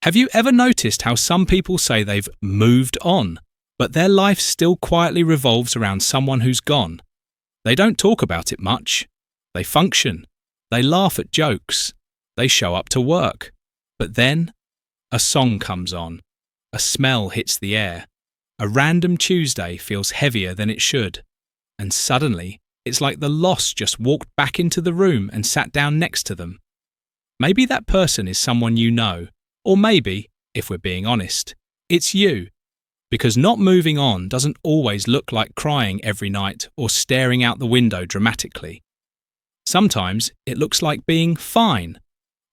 Have you ever noticed how some people say they've moved on, but their life still quietly revolves around someone who's gone? They don't talk about it much. They function. They laugh at jokes. They show up to work. But then, a song comes on. A smell hits the air. A random Tuesday feels heavier than it should. And suddenly, it's like the loss just walked back into the room and sat down next to them. Maybe that person is someone you know. Or maybe, if we're being honest, it's you. Because not moving on doesn't always look like crying every night or staring out the window dramatically. Sometimes it looks like being fine,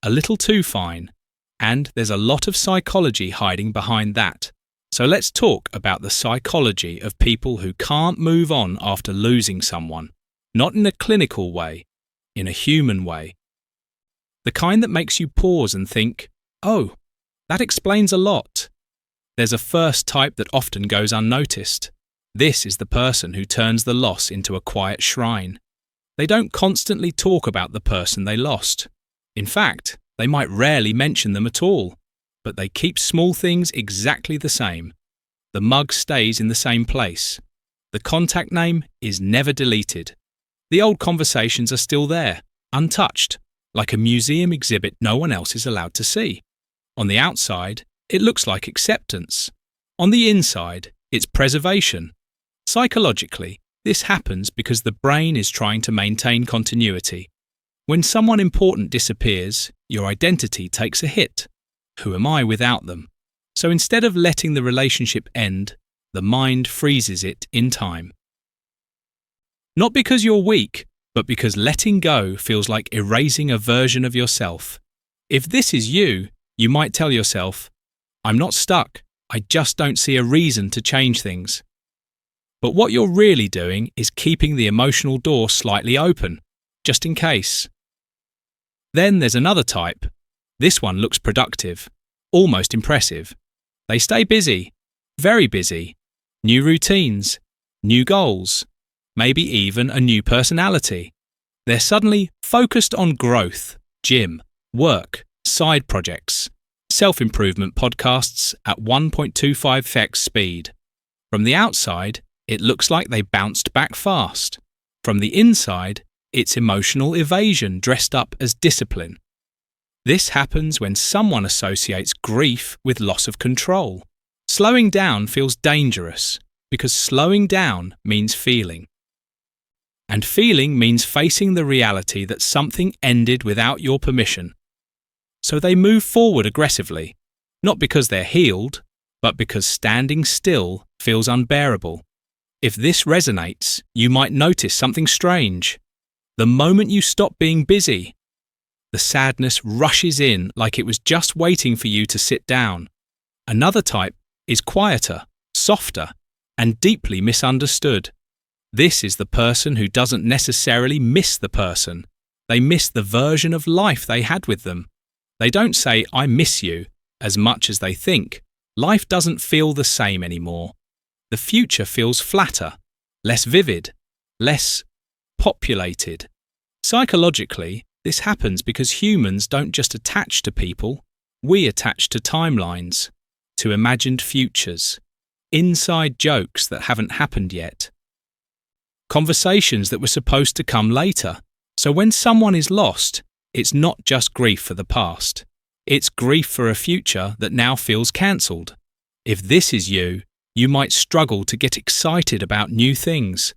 a little too fine, and there's a lot of psychology hiding behind that. So let's talk about the psychology of people who can't move on after losing someone, not in a clinical way, in a human way. The kind that makes you pause and think, oh, that explains a lot. There's a first type that often goes unnoticed. This is the person who turns the loss into a quiet shrine. They don't constantly talk about the person they lost. In fact, they might rarely mention them at all, but they keep small things exactly the same. The mug stays in the same place. The contact name is never deleted. The old conversations are still there, untouched, like a museum exhibit no one else is allowed to see. On the outside, it looks like acceptance. On the inside, it's preservation. Psychologically, this happens because the brain is trying to maintain continuity. When someone important disappears, your identity takes a hit. Who am I without them? So instead of letting the relationship end, the mind freezes it in time. Not because you're weak, but because letting go feels like erasing a version of yourself. If this is you, you might tell yourself, I'm not stuck, I just don't see a reason to change things. But what you're really doing is keeping the emotional door slightly open, just in case. Then there's another type. This one looks productive, almost impressive. They stay busy, very busy. New routines, new goals, maybe even a new personality. They're suddenly focused on growth, gym, work, side projects, self-improvement podcasts at 1.25x speed. From the outside, it looks like they bounced back fast. From the inside, it's emotional evasion dressed up as discipline. This happens when someone associates grief with loss of control. Slowing down feels dangerous because slowing down means feeling. And feeling means facing the reality that something ended without your permission. So they move forward aggressively, not because they're healed, but because standing still feels unbearable. If this resonates, you might notice something strange. The moment you stop being busy, the sadness rushes in like it was just waiting for you to sit down. Another type is quieter, softer, and deeply misunderstood. This is the person who doesn't necessarily miss the person. They miss the version of life they had with them. They don't say, I miss you, as much as they think. Life doesn't feel the same anymore. The future feels flatter, less vivid, less populated. Psychologically, this happens because humans don't just attach to people, we attach to timelines, to imagined futures, inside jokes that haven't happened yet, conversations that were supposed to come later. So when someone is lost, it's not just grief for the past. It's grief for a future that now feels cancelled. If this is you, you might struggle to get excited about new things.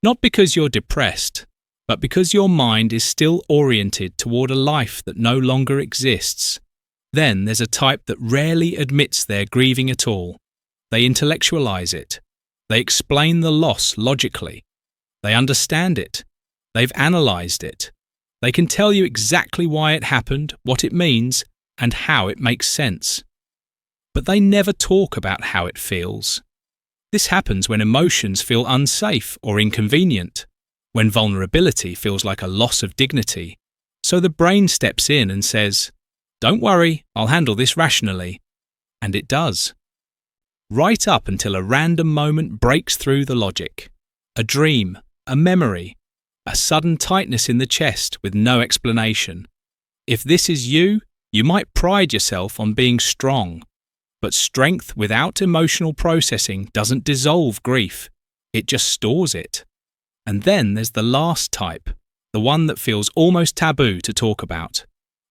Not because you're depressed, but because your mind is still oriented toward a life that no longer exists. Then there's a type that rarely admits they're grieving at all. They intellectualize it. They explain the loss logically. They understand it. They've analyzed it. They can tell you exactly why it happened, what it means, and how it makes sense. But they never talk about how it feels. This happens when emotions feel unsafe or inconvenient, when vulnerability feels like a loss of dignity. So the brain steps in and says, "Don't worry, I'll handle this rationally." And it does. Right up until a random moment breaks through the logic. A dream, a memory, a sudden tightness in the chest with no explanation. If this is you, You might pride yourself on being strong, but strength without emotional processing doesn't dissolve grief, it just stores it. And then there's the last type, the one that feels almost taboo to talk about.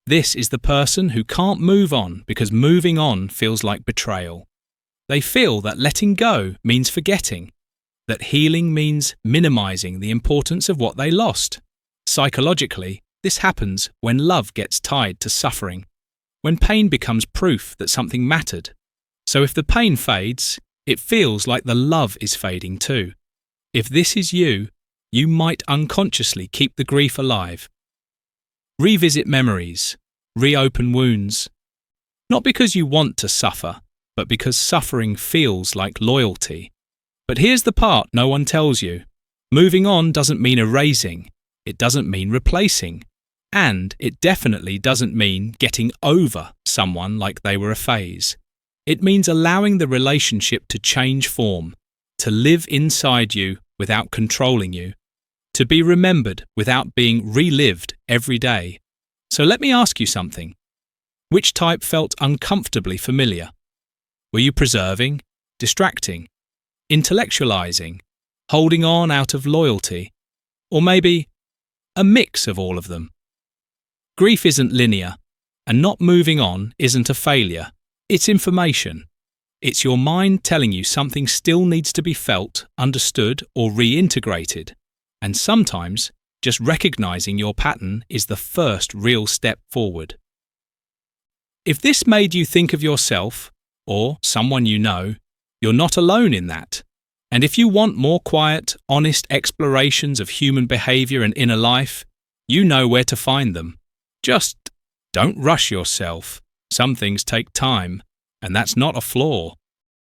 This is the person who can't move on because moving on feels like betrayal. They feel that letting go means forgetting, that healing means minimizing the importance of what they lost. Psychologically, this happens when love gets tied to suffering, when pain becomes proof that something mattered. So if the pain fades, it feels like the love is fading too. If this is you, you might unconsciously keep the grief alive. Revisit memories, reopen wounds. Not because you want to suffer, but because suffering feels like loyalty. But here's the part no one tells you. Moving on doesn't mean erasing. It doesn't mean replacing. And it definitely doesn't mean getting over someone like they were a phase. It means allowing the relationship to change form, to live inside you without controlling you, to be remembered without being relived every day. So let me ask you something. Which type felt uncomfortably familiar? Were you preserving, distracting, intellectualizing, holding on out of loyalty, or maybe a mix of all of them? Grief isn't linear, and not moving on isn't a failure. It's information. It's your mind telling you something still needs to be felt, understood, or reintegrated. And sometimes, just recognizing your pattern is the first real step forward. If this made you think of yourself, or someone you know, you're not alone in that. And if you want more quiet, honest explorations of human behavior and inner life, you know where to find them. Just don't rush yourself. Some things take time, and that's not a flaw.